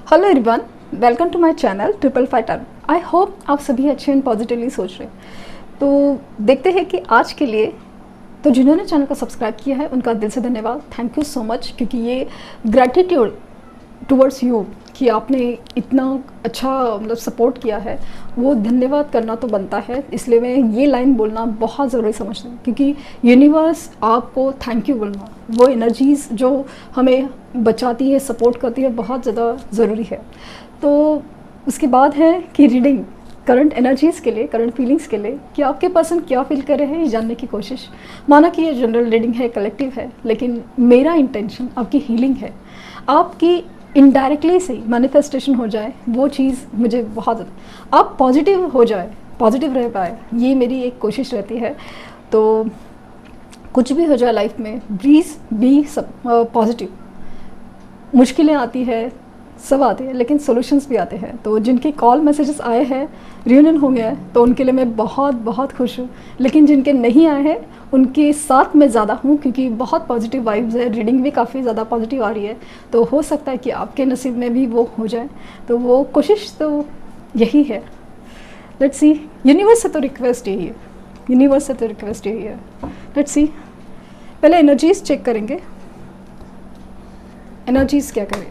Hello everyone, welcome to my channel triple fighter. I hope आप सभी अच्छे and positively सोच रहे हैं। तो देखते हैं कि आज के लिए तो जिन्होंने चैनल को सब्सक्राइब किया है उनका दिल से धन्यवाद, थैंक यू सो मच, क्योंकि ये ग्रैटिट्यूड टुवर्ड्स यू कि आपने इतना अच्छा मतलब सपोर्ट किया है, वो धन्यवाद करना तो बनता है। इसलिए मैं ये लाइन बोलना बहुत ज़रूरी समझती हूँ, क्योंकि यूनिवर्स आपको थैंक यू बोलना, वो एनर्जीज़ जो हमें बचाती है, सपोर्ट करती है, बहुत ज़्यादा ज़रूरी है। तो उसके बाद है कि रीडिंग करंट एनर्जीज़ के लिए, करंट फीलिंग्स के लिए, कि आपके पर्सन क्या फील कर रहे हैं ये जानने की कोशिश। माना कि ये जनरल रीडिंग है, कलेक्टिव है, लेकिन मेरा इंटेंशन आपकी हीलिंग है, आपकी इनडायरेक्टली से मैनिफेस्टेशन हो जाए वो चीज़ मुझे बहुत, आप पॉजिटिव हो जाए, पॉजिटिव रह पाए, ये मेरी एक कोशिश रहती है। तो कुछ भी हो जाए लाइफ में, प्लीज़ बी सब पॉजिटिव। मुश्किलें आती है, सब आते हैं, लेकिन सॉल्यूशंस भी आते हैं। तो जिनके कॉल मैसेजेस आए हैं, रियूनियन हो गया है, तो उनके लिए मैं बहुत बहुत खुश हूँ। लेकिन जिनके नहीं आए हैं उनके साथ मैं ज़्यादा हूँ, क्योंकि बहुत पॉजिटिव वाइब्स है, रीडिंग भी काफ़ी ज़्यादा पॉजिटिव आ रही है। तो हो सकता है कि आपके नसीब में भी वो हो जाए, तो वो कोशिश तो यही है। लेट्स सी, यूनिवर्स से तो रिक्वेस्ट यही है, यूनिवर्स से तो रिक्वेस्ट यही है। लेट्स सी, पहले एनर्जीज चेक करेंगे, एनर्जीज क्या करें।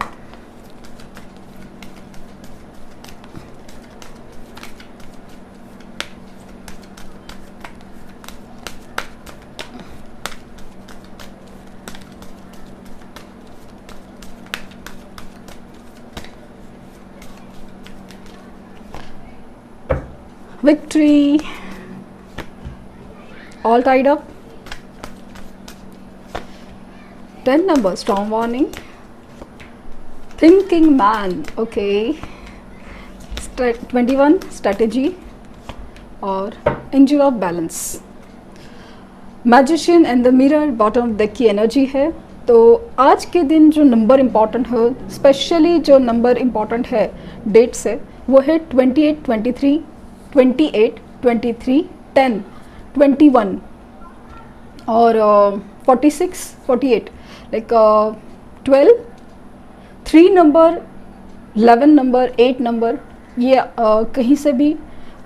Victory, all tied up. 10 number, storm warning. Thinking man, okay. 21, strategy. और angel of balance. Magician and the mirror, bottom of deck की एनर्जी है। तो आज के दिन जो नंबर इम्पॉर्टेंट है, स्पेशली जो नंबर इम्पॉर्टेंट है डेट से, वो है 28, 23, 28, 23, 10, 21 और 46, 48, लाइक 12, 3 नंबर, 11 नंबर, 8 नंबर, ये कहीं से भी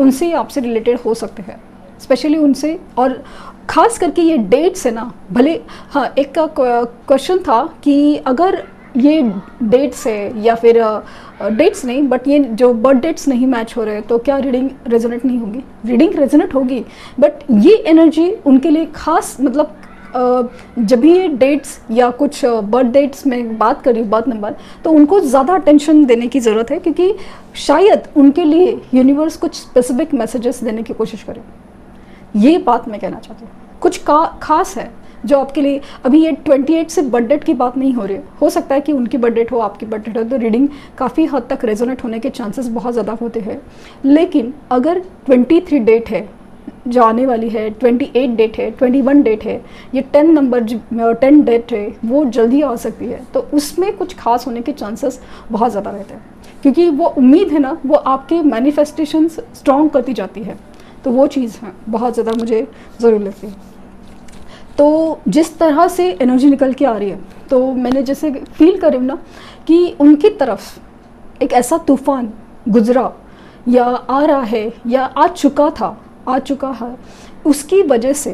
उनसे आपसे रिलेटेड हो सकते हैं, स्पेशली उनसे। और ख़ास करके ये डेट्स है ना, भले हाँ, एक का क्वेश्चन था कि अगर ये डेट्स है या फिर डेट्स नहीं, बट ये जो बर्थ डेट्स नहीं मैच हो रहे तो क्या रीडिंग रेजोनेट नहीं होगी? रीडिंग रेजोनेट होगी, बट ये एनर्जी उनके लिए खास, मतलब जब भी ये डेट्स या कुछ बर्थ डेट्स में बात करी, बर्थ नंबर, तो उनको ज़्यादा अटेंशन देने की ज़रूरत है, क्योंकि शायद उनके लिए यूनिवर्स कुछ स्पेसिफिक मैसेजेस देने की कोशिश करे। ये बात मैं कहना चाहती हूँ, कुछ खास है जो आपके लिए। अभी ये 28 से बर्थ डेट की बात नहीं हो रही है, हो सकता है कि उनकी बर्थ डेट हो, आपकी बर्थ डेट हो, तो रीडिंग काफ़ी हद तक रेजोनेट होने के चांसेस बहुत ज़्यादा होते हैं। लेकिन अगर 23 डेट है जो आने वाली है, 28 डेट है, 21 डेट है, ये 10 नंबर 10 डेट है, वो जल्दी आ सकती है, तो उसमें कुछ खास होने के चांसेस बहुत ज़्यादा रहते हैं, क्योंकि वो उम्मीद है ना, वो आपके मैनिफेस्टेशंस स्ट्रॉन्ग करती जाती है। तो वो चीज़ है बहुत ज़्यादा मुझे ज़रूर लगती है। तो जिस तरह से एनर्जी निकल के आ रही है, तो मैंने जैसे फील कर रही हूँ ना कि उनकी तरफ एक ऐसा तूफान गुजरा या आ रहा है या आ चुका है, उसकी वजह से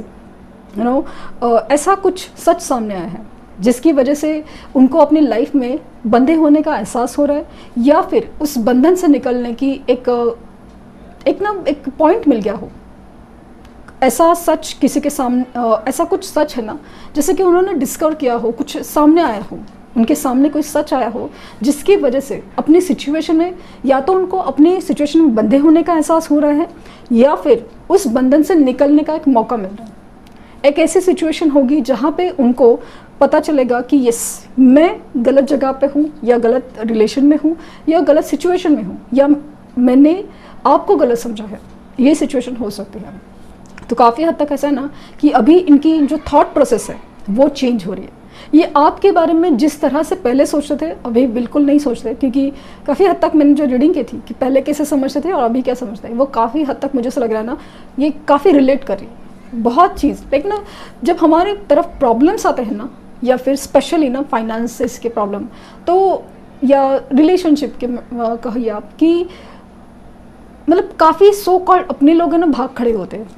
ऐसा कुछ सच सामने आया है, जिसकी वजह से उनको अपनी लाइफ में बंधे होने का एहसास हो रहा है, या फिर उस बंधन से निकलने की एक पॉइंट मिल गया हो। ऐसा सच किसी के सामने, ऐसा कुछ सच है ना, जैसे कि उन्होंने डिस्कवर किया हो, कुछ सामने आया हो, उनके सामने कोई सच आया हो, जिसकी वजह से अपनी सिचुएशन में, या तो उनको अपनी सिचुएशन में बंधे होने का एहसास हो रहा है, या फिर उस बंधन से निकलने का एक मौका मिल रहा है। एक ऐसी सिचुएशन होगी जहाँ पे उनको पता चलेगा कि यस, मैं गलत जगह पे हूँ, या गलत रिलेशन में हूँ, या गलत सिचुएशन में हूँ, या मैंने आपको गलत समझा है। ये सिचुएशन हो सकती है। तो काफ़ी हद तक ऐसा है ना कि अभी इनकी जो थॉट प्रोसेस है वो चेंज हो रही है। ये आपके बारे में जिस तरह से पहले सोचते थे अभी बिल्कुल नहीं सोचते, क्योंकि काफ़ी हद तक मैंने जो रीडिंग की थी कि पहले कैसे समझते थे और अभी क्या समझते हैं, वो काफ़ी हद तक मुझे ऐसा लग रहा है ना, ये काफ़ी रिलेट कर रही है बहुत चीज़। लेकिन ना जब हमारे तरफ प्रॉब्लम्स आते हैं ना, या फिर स्पेशली ना फाइनेंसेस के प्रॉब्लम, तो या रिलेशनशिप के कहिए आप कि मतलब काफ़ी सो कॉल्ड अपने लोग हैं ना भाग खड़े होते हैं,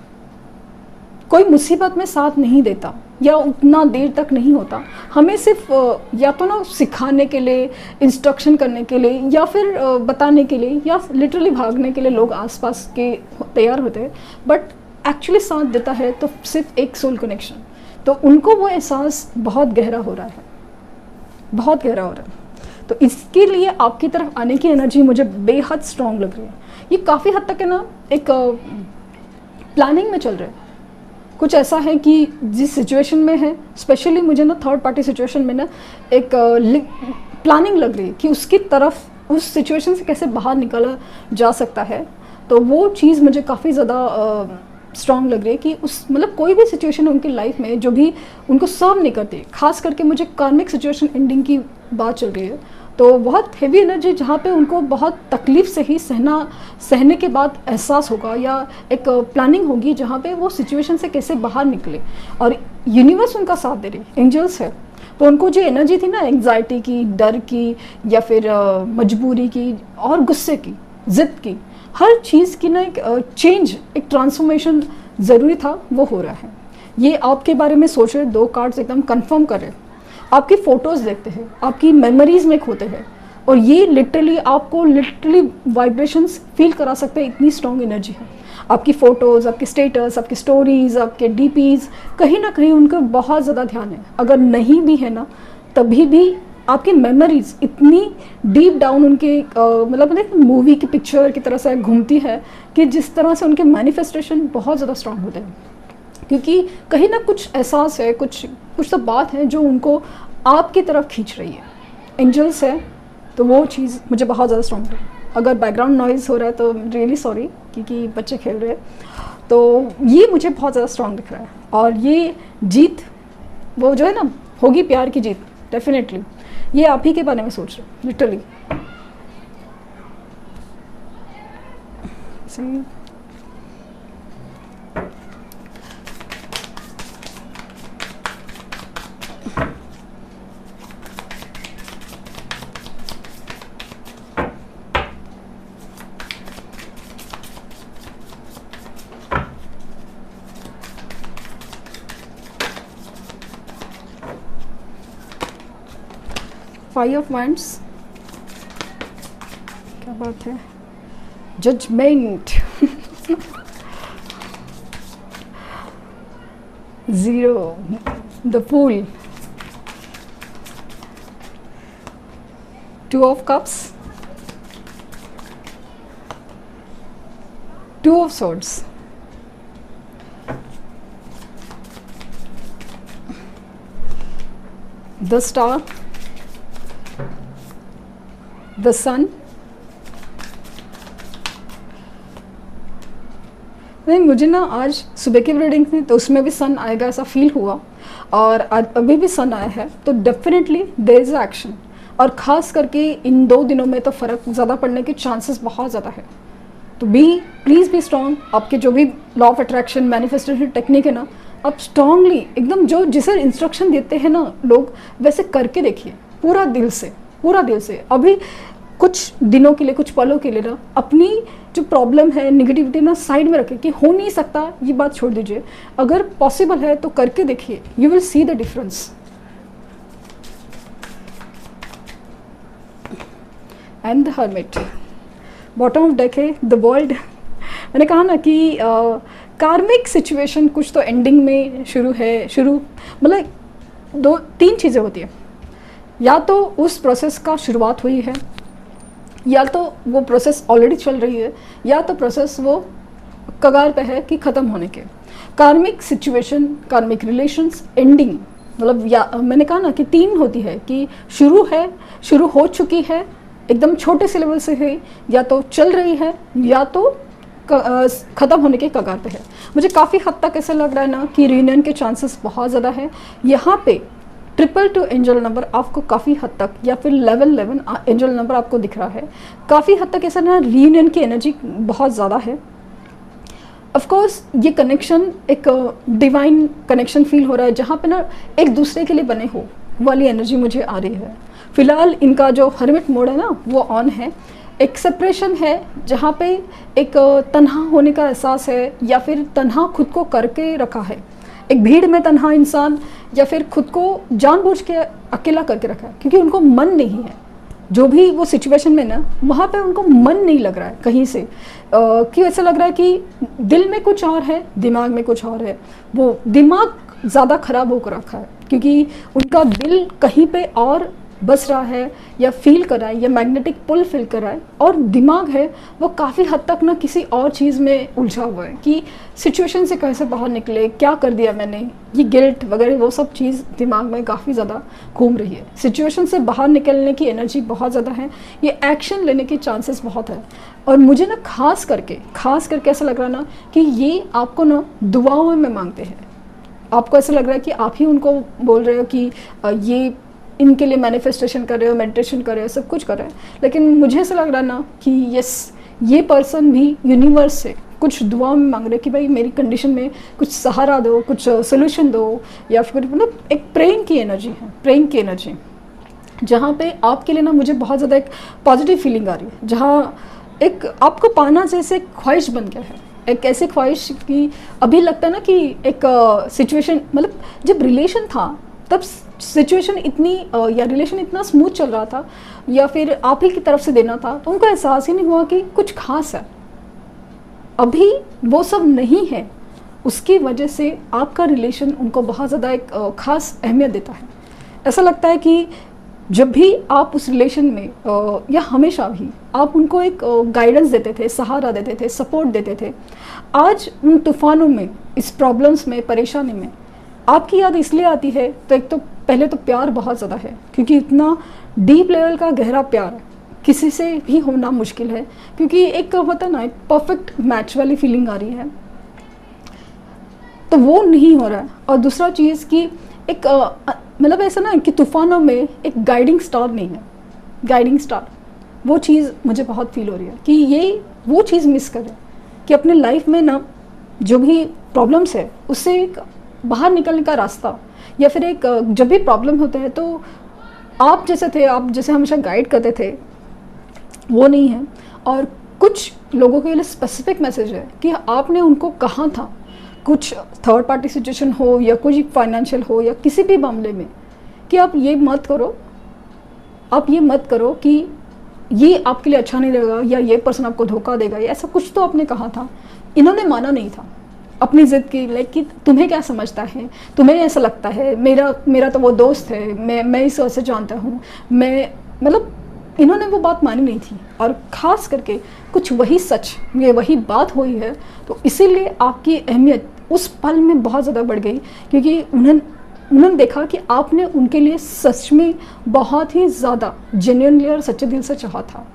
कोई मुसीबत में साथ नहीं देता या उतना देर तक नहीं होता। हमें सिर्फ या तो ना सिखाने के लिए, इंस्ट्रक्शन करने के लिए, या फिर बताने के लिए, या लिटरली भागने के लिए लोग आसपास के तैयार होते हैं, बट एक्चुअली साथ देता है तो सिर्फ एक सोल कनेक्शन। तो उनको वो एहसास बहुत गहरा हो रहा है, बहुत गहरा हो रहा है। तो इसके लिए आपकी तरफ आने की एनर्जी मुझे बेहद स्ट्रॉन्ग लग रही है। ये काफ़ी हद तक है ना एक प्लानिंग में चल रहा है। कुछ ऐसा है कि जिस सिचुएशन में है, स्पेशली मुझे ना थर्ड पार्टी सिचुएशन में ना एक प्लानिंग लग रही है कि उसकी तरफ उस सिचुएशन से कैसे बाहर निकला जा सकता है। तो वो चीज़ मुझे काफ़ी ज़्यादा स्ट्रॉन्ग लग रही है कि उस मतलब कोई भी सिचुएशन है उनकी लाइफ में जो भी उनको सर्व नहीं करती। खास करके मुझे कार्मिक सिचुएशन एंडिंग की बात चल रही है, तो बहुत हेवी एनर्जी जहाँ पे उनको बहुत तकलीफ से ही सहने के बाद एहसास होगा या एक प्लानिंग होगी जहाँ पे वो सिचुएशन से कैसे बाहर निकले, और यूनिवर्स उनका साथ दे रही, एंजल्स है। तो उनको जो एनर्जी थी ना एंग्जाइटी की, डर की, या फिर मजबूरी की और गुस्से की, ज़िद की, हर चीज़ की ना एक चेंज, एक ट्रांसफॉर्मेशन ज़रूरी था, वो हो रहा है। ये आपके बारे में सोच रहे 2 कार्ड्स एकदम कंफर्म कर रहे, आपकी फ़ोटोज़ देखते हैं, आपकी मेमोरीज़ में खोते हैं, और ये लिटरली आपको वाइब्रेशंस फील करा सकते हैं, इतनी स्ट्रॉन्ग एनर्जी है। आपकी फ़ोटोज़, आपके स्टेटस, आपकी स्टोरीज़, आपके डीपीज़, कहीं ना कहीं उनका बहुत ज़्यादा ध्यान है। अगर नहीं भी है ना, तभी भी आपकी मेमोरीज़ इतनी डीप डाउन उनके मतलब मूवी की पिक्चर की तरह से घूमती है कि जिस तरह से उनके मैनिफेस्टेशन बहुत ज़्यादा स्ट्रॉन्ग होते हैं, क्योंकि कहीं ना कुछ एहसास है, कुछ तो बात है जो उनको आपकी तरफ खींच रही है। एंजल्स है, तो वो चीज़ मुझे बहुत ज़्यादा स्ट्रॉन्ग है। अगर बैकग्राउंड नॉइज़ हो रहा है तो रियली सॉरी, क्योंकि बच्चे खेल रहे हैं, तो ये मुझे बहुत ज़्यादा स्ट्रॉन्ग दिख रहा है। और ये जीत वो जो है ना, होगी प्यार की जीत, डेफिनेटली। ये आप ही के बारे में सोच रहे हो लिटरली। फाइव ऑफ वांड्स, क्या बात है, judgement, 0, the fool, 2 of cups, 2 of swords, the star, the sun. नहीं, मुझे ना आज सुबह की रीडिंग थी तो उसमें भी सन आएगा ऐसा फील हुआ, और अभी भी सन आया है, तो डेफिनेटली देयर इज एक्शन। और ख़ास करके इन 2 दिनों में तो फ़र्क ज़्यादा पड़ने के चांसेस बहुत ज़्यादा है। तो प्लीज़ बी स्ट्रॉन्ग। आपके जो भी law of attraction manifestation technique है ना, आप स्ट्रांगली एकदम जो जिसे इंस्ट्रक्शन देते हैं ना लोग, वैसे करके देखिए पूरा दिल से, पूरा दिल से। अभी कुछ दिनों के लिए, कुछ पलों के लिए ना अपनी जो प्रॉब्लम है, निगेटिविटी ना साइड में रखें कि हो नहीं सकता, ये बात छोड़ दीजिए। अगर पॉसिबल है तो करके देखिए, you will see the difference. And the hermit, bottom of deck है द वर्ल्ड। मैंने कहा ना कि कार्मिक सिचुएशन कुछ तो एंडिंग में शुरू मतलब 2-3 चीज़ें होती है। या तो उस प्रोसेस का शुरुआत हुई है, या तो वो प्रोसेस ऑलरेडी चल रही है, या तो प्रोसेस वो कगार पे है कि ख़त्म होने के। कार्मिक सिचुएशन, कार्मिक रिलेशंस एंडिंग, मतलब या मैंने कहा ना कि 3 होती है कि शुरू हो चुकी है, एकदम छोटे से लेवल से है, या तो चल रही है, या तो ख़त्म होने के कगार पे है। मुझे काफ़ी हद तक ऐसा लग रहा है ना कि रीयूनियन के चांसेस बहुत ज़्यादा है। यहाँ पे 222 एंजल नंबर आपको काफ़ी हद तक, या फिर 1111 एंजल नंबर आपको दिख रहा है। काफ़ी हद तक ऐसा ना रीयूनियन की एनर्जी बहुत ज़्यादा है। ऑफ कोर्स ये कनेक्शन एक डिवाइन कनेक्शन फील हो रहा है, जहाँ पे ना एक दूसरे के लिए बने हो वाली एनर्जी मुझे आ रही है। फिलहाल इनका जो हर्मिट मोड है ना वो ऑन है। एक सेपरेशन है जहाँ पे एक तन्हा होने का एहसास है, या फिर तन्हा खुद को करके रखा है, एक भीड़ में तन्हा इंसान, या फिर खुद को जानबूझ के अकेला करके रखा है, क्योंकि उनको मन नहीं है जो भी वो सिचुएशन में ना, वहाँ पे उनको मन नहीं लग रहा है कहीं से। क्यों ऐसा लग रहा है कि दिल में कुछ और है, दिमाग में कुछ और है। वो दिमाग ज़्यादा ख़राब होकर रखा है क्योंकि उनका दिल कहीं पे और बस रहा है, या फील कर रहा है, या मैग्नेटिक पुल फील कर रहा है, और दिमाग है वो काफ़ी हद तक ना किसी और चीज़ में उलझा हुआ है कि सिचुएशन से कैसे बाहर निकले, क्या कर दिया मैंने, ये गिल्ट वगैरह वो सब चीज़ दिमाग में काफ़ी ज़्यादा घूम रही है। सिचुएशन से बाहर निकलने की एनर्जी बहुत ज़्यादा है, ये एक्शन लेने के चांसेस बहुत है। और मुझे ना खास करके ऐसा लग रहा है ना कि ये आपको ना दुआओं में मांगते हैं। आपको ऐसा लग रहा है कि आप ही उनको बोल रहे हो कि ये इनके लिए मैनिफेस्टेशन कर रहे हो, मेडिटेशन कर रहे हो, सब कुछ कर रहे हैं, लेकिन मुझे ऐसा लग रहा है ना कि यस, ये पर्सन भी यूनिवर्स से कुछ दुआ में मांग रहे हैं कि भाई मेरी कंडीशन में कुछ सहारा दो, कुछ सोल्यूशन दो, या फिर मतलब एक प्रेइंग की एनर्जी है, प्रेइंग की एनर्जी, जहाँ पे आपके लिए ना मुझे बहुत ज़्यादा एक पॉजिटिव फीलिंग आ रही है, जहाँ एक आपको पाना जैसे ख्वाहिश बन गया है। एक ऐसी ख्वाहिश की अभी लगता है ना कि एक सिचुएशन, मतलब जब रिलेशन था तब सिचुएशन इतनी या रिलेशन इतना स्मूथ चल रहा था, या फिर आप ही की तरफ से देना था, तो उनको एहसास ही नहीं हुआ कि कुछ खास है। अभी वो सब नहीं है, उसकी वजह से आपका रिलेशन उनको बहुत ज़्यादा एक ख़ास अहमियत देता है। ऐसा लगता है कि जब भी आप उस रिलेशन में या हमेशा भी आप उनको एक गाइडेंस देते थे, सहारा देते थे, सपोर्ट देते थे, आज उन तूफ़ानों में, इस प्रॉब्लम्स में, परेशानी में आपकी याद इसलिए आती है, तो एक तो पहले तो प्यार बहुत ज़्यादा है, क्योंकि इतना डीप लेवल का गहरा प्यार किसी से भी होना मुश्किल है, क्योंकि एक होता है ना, एक परफेक्ट मैच वाली फीलिंग आ रही है, तो वो नहीं हो रहा है। और दूसरा चीज़ कि एक मतलब ऐसा ना कि तूफ़ानों में एक गाइडिंग स्टार नहीं है, गाइडिंग स्टार, वो चीज़ मुझे बहुत फील हो रही है कि ये वो चीज़ मिस करें कि अपने लाइफ में ना जो भी प्रॉब्लम्स है उससे एक बाहर निकलने का रास्ता, या फिर एक जब भी प्रॉब्लम होते हैं तो आप जैसे थे, आप जैसे हमेशा गाइड करते थे, वो नहीं है। और कुछ लोगों के लिए स्पेसिफिक मैसेज है कि आपने उनको कहा था, कुछ थर्ड पार्टी सिचुएशन हो या कुछ फाइनेंशियल हो या किसी भी मामले में, कि आप ये मत करो, आप ये मत करो कि ये आपके लिए अच्छा नहीं रहेगा, या ये पर्सन आपको धोखा देगा, या ऐसा कुछ तो आपने कहा था। इन्होंने माना नहीं था अपनी ज़िद की, लाइक कि तुम्हें क्या समझता है, तुम्हें ऐसा लगता है, मेरा तो वो दोस्त है, मैं इस वजह से जानता हूँ, मैं मतलब इन्होंने वो बात मानी नहीं थी। और ख़ास करके कुछ वही सच, ये वही बात हुई है, तो इसीलिए आपकी अहमियत उस पल में बहुत ज़्यादा बढ़ गई, क्योंकि उन्होंने देखा कि आपने उनके लिए सच में बहुत ही ज़्यादा जेन्युइनली और सच्चे दिल से चाहा था,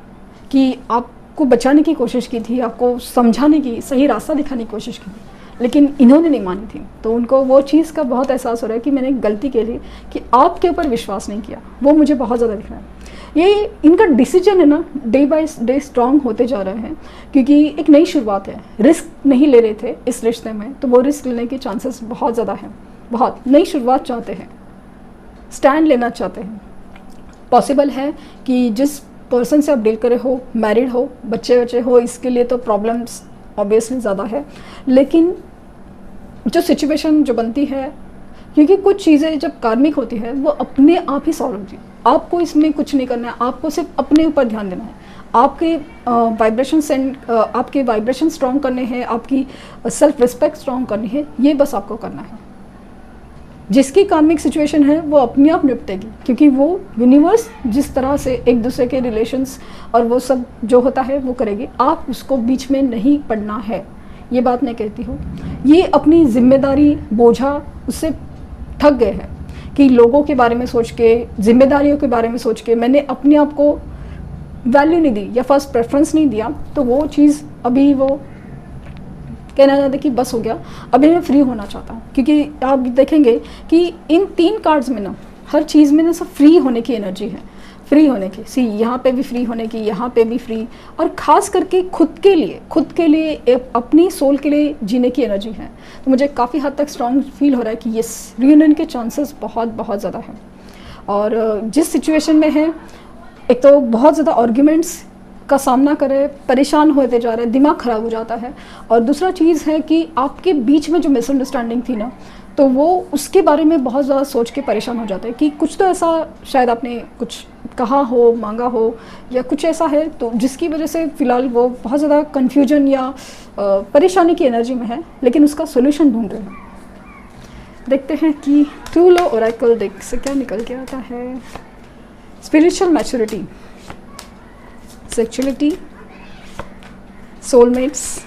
कि आपको बचाने की कोशिश की थी, आपको समझाने की, सही रास्ता दिखाने की कोशिश की, लेकिन इन्होंने नहीं मानी थी। तो उनको वो चीज़ का बहुत एहसास हो रहा है कि मैंने गलती की थी कि आपके ऊपर विश्वास नहीं किया, वो मुझे बहुत ज़्यादा दिख रहा है। ये इनका डिसीजन है ना, डे बाय डे स्ट्रांग होते जा रहे हैं, क्योंकि एक नई शुरुआत है, रिस्क नहीं ले रहे थे इस रिश्ते में, तो वो रिस्क लेने के चांसेस बहुत ज़्यादा हैं, बहुत नई शुरुआत चाहते हैं, स्टैंड लेना चाहते हैं। पॉसिबल है कि जिस पर्सन से आप डील करे हो, मैरिड हो, बच्चे हो, इसके लिए तो प्रॉब्लम्स ऑब्वियसली ज़्यादा है, लेकिन जो सिचुएशन जो बनती है, क्योंकि कुछ चीज़ें जब कार्मिक होती है वो अपने आप ही सॉल्व होती है, आपको इसमें कुछ नहीं करना है, आपको सिर्फ अपने ऊपर ध्यान देना है, आपके आपके वाइब्रेशन स्ट्रॉन्ग करने हैं, आपकी सेल्फ रिस्पेक्ट स्ट्रॉन्ग करनी है, ये बस आपको करना है। जिसकी कार्मिक सिचुएशन है वो अपने आप निपटेगी, क्योंकि वो यूनिवर्स जिस तरह से एक दूसरे के रिलेशंस और वो सब जो होता है वो करेगी, आप उसको बीच में नहीं पड़ना है, ये बात मैं कहती हूँ। ये अपनी जिम्मेदारी बोझा उससे थक गए हैं कि लोगों के बारे में सोच के, जिम्मेदारियों के बारे में सोच के मैंने अपने आप को वैल्यू नहीं दी या फर्स्ट प्रेफरेंस नहीं दिया, तो वो चीज़ अभी वो कहना चाहते कि बस हो गया, अभी मैं फ्री होना चाहता हूँ। क्योंकि आप देखेंगे कि इन 3 कार्ड्स में ना हर चीज़ में ना सब फ्री होने की एनर्जी है, फ्री होने की, सी यहाँ पे भी फ्री होने की, यहाँ पे भी फ्री, और ख़ास करके खुद के लिए अपनी सोल के लिए जीने की एनर्जी है। तो मुझे काफ़ी हद तक स्ट्रॉन्ग फील हो रहा है कि ये रियूनियन के चांसेस बहुत बहुत ज़्यादा हैं। और जिस सिचुएशन में है, एक तो बहुत ज़्यादा आर्ग्यूमेंट्स का सामना करे, परेशान होते जा रहे हैं, दिमाग ख़राब हो जाता है। और दूसरा चीज़ है कि आपके बीच में जो मिसअंडरस्टैंडिंग थी ना, तो वो उसके बारे में बहुत ज़्यादा सोच के परेशान हो जाता है कि कुछ तो ऐसा शायद आपने कुछ कहा हो, मांगा हो, या कुछ ऐसा है तो जिसकी वजह से फ़िलहाल वो बहुत ज़्यादा कन्फ्यूजन या परेशानी की एनर्जी में है, लेकिन उसका सोल्यूशन ढूंढ रहे हैं। देखते हैं कि टूल ओरेकल डेक से क्या निकल के आता है। Spiritual maturity, sexuality, soulmates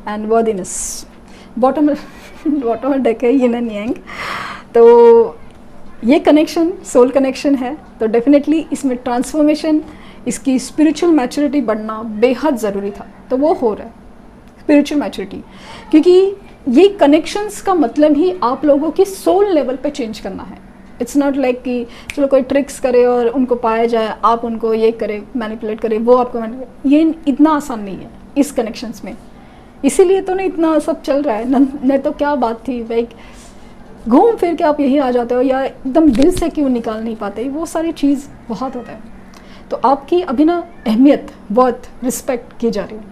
and worthiness. Bottom deck है यिन एंड यांग। तो ये कनेक्शन सोल कनेक्शन है, तो डेफिनेटली इसमें ट्रांसफॉर्मेशन, इसकी स्पिरिचुअल मैच्योरिटी बढ़ना बेहद ज़रूरी था, तो वो हो रहा है स्पिरिचुअल मैच्योरिटी। क्योंकि ये कनेक्शंस का मतलब ही आप लोगों की सोल लेवल पे चेंज करना है। इट्स नॉट लाइक कि चलो कोई ट्रिक्स करे और उनको पाया जाए, आप उनको ये करे, मैनिपुलेट करे, वो आपको ये इतना आसान नहीं है इस कनेक्शंस में। इसीलिए तो नहीं इतना सब चल रहा है, नहीं तो क्या बात थी भाई, घूम फिर के आप यही आ जाते हो, या एकदम दिल से क्यों निकाल नहीं पाते, वो सारी चीज़ बहुत होता है। तो आपकी अभी ना अहमियत, बहुत रिस्पेक्ट की जा रही है,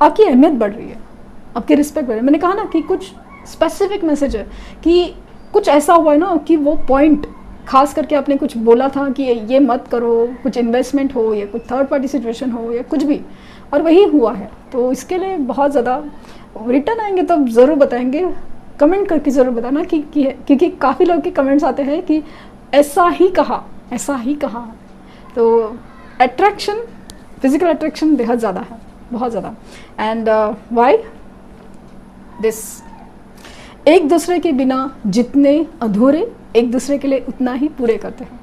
आपकी अहमियत बढ़ रही है, आपकी रिस्पेक्ट बढ़ रही है। मैंने कहा ना कि कुछ स्पेसिफिक मैसेज है कि कुछ ऐसा हुआ है ना कि वो पॉइंट खास करके आपने कुछ बोला था कि ये मत करो, कुछ इन्वेस्टमेंट हो या कुछ थर्ड पार्टी सिचुएशन हो या कुछ भी, और वही हुआ है। तो इसके लिए बहुत ज़्यादा रिटर्न आएंगे तो ज़रूर बताएंगे, कमेंट करके ज़रूर बताना कि क्योंकि काफ़ी लोग के कमेंट्स आते हैं कि ऐसा ही कहा, ऐसा ही कहा। तो अट्रैक्शन, फिजिकल अट्रैक्शन बेहद ज़्यादा है, बहुत ज़्यादा। एंड वाई दिस, एक दूसरे के बिना जितने अधूरे, एक दूसरे के लिए उतना ही पूरे करते हैं।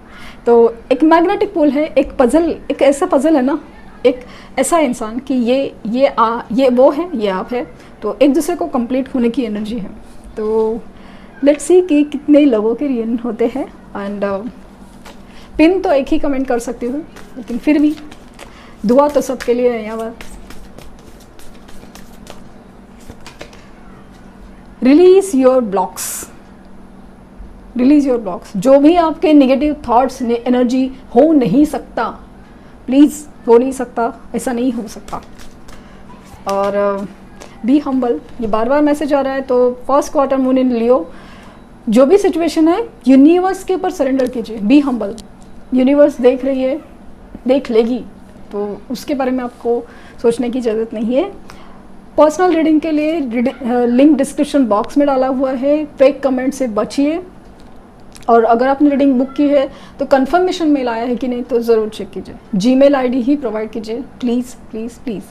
तो एक मैग्नेटिक पोल है, एक पजल, एक ऐसा पजल है ना, एक ऐसा इंसान कि ये वो है, ये आप है, तो एक दूसरे को कंप्लीट होने की एनर्जी है। तो लेट्स सी कि कितने लोगों के रियूनियन होते हैं। एंड पिन तो एक ही कमेंट कर सकती हूँ, लेकिन फिर भी दुआ तो सबके लिए है। यहाँ release your blocks, release your blocks. जो भी आपके नेगेटिव थॉट्स, एनर्जी हो नहीं सकता, प्लीज़ हो नहीं सकता, ऐसा नहीं हो सकता। और बी हम्बल, ये बार बार मैसेज आ रहा है। तो फर्स्ट क्वार्टर मून इन लियो, जो भी सिचुएशन है यूनिवर्स के ऊपर सरेंडर कीजिए, बी हम्बल। यूनिवर्स देख रही है, देख लेगी, तो उसके बारे में आपको सोचने की ज़रूरत नहीं है। पर्सनल रीडिंग के लिए लिंक डिस्क्रिप्शन बॉक्स में डाला हुआ है, फेक कमेंट से बचिए। और अगर आपने रीडिंग बुक की है तो कंफर्मेशन मेल आया है कि नहीं तो ज़रूर चेक कीजिए, जीमेल आईडी ही प्रोवाइड कीजिए, प्लीज़ प्लीज़ प्लीज़।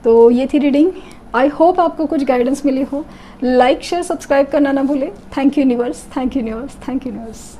तो ये थी रीडिंग, आई होप आपको कुछ गाइडेंस मिली हो। लाइक शेयर सब्सक्राइब करना ना भूलें। Thank you universe, thank you universe, thank you universe.